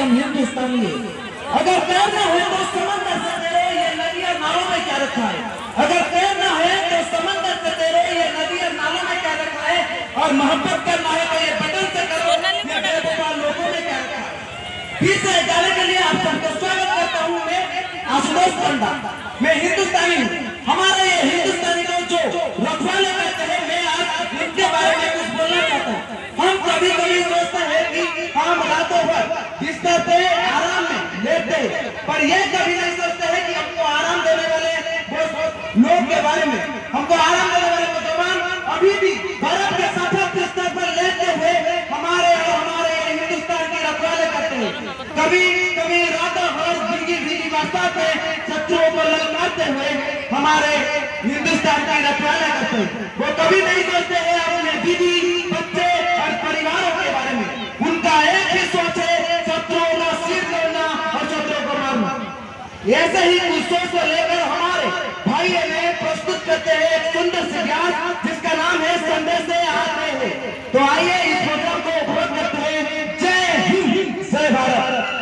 हम हिंदुस्तानी है। अगर तैरना है तो समंदर से तैरो, ये नदी और नालों में क्या रखा है। अगर तैरना है तो समंदर से तैरो, ये नदी और नालों में क्या रखा है। और मोहब्बत करना है तो ये बदन से करो, ये बेवफा लोगों में क्या रखा है। फिर से जाने के लिए आप सबका स्वागत करता हूँ। मैं आशुतोष पंडा, मैं हिंदुस्तानी हूँ। हमारे ये हिंदुस्तानी लोग जो रखवाले करते हैं, मैं आज इनके बारे में कुछ बोलना चाहता हूँ। हम कभी कभी सोचते हैं कि हम रातों भर बिस्तर पे आराम में लेटते हैं, पर ये कभी नहीं सोचते हैं कि हमको आराम देने वाले लोग के बारे में। हमको आराम देने वाले नौजवान अभी भी बर्फ के साथ बिस्तर पर लेटते हुए हमारे हिंदुस्तान की रखवाले करते हैं। कभी कभी रातों भर भीगी बरसात में शत्रुओं को ललकारते हुए हमारे हिंदुस्तान की रखवाले करते हैं। वो कभी नहीं सोचते हैं अपने बीवी बच्चे और परिवारों के बारे में। उनका एक ही सोच है, शत्रुओं का सिर तोड़ना और शत्रुओं को मारना। ऐसे ही कुछ सोच को लेकर हमारे भाई ने प्रस्तुत करते हैं एक सुंदर सी ज्ञान, जिसका नाम है संदेश से आ रहे हैं। तो आइए इस प्रोग्राम को उपभोग करते हैं। जय हिंद, जय भारत।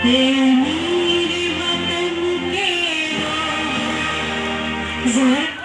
Hey, खुश हैं।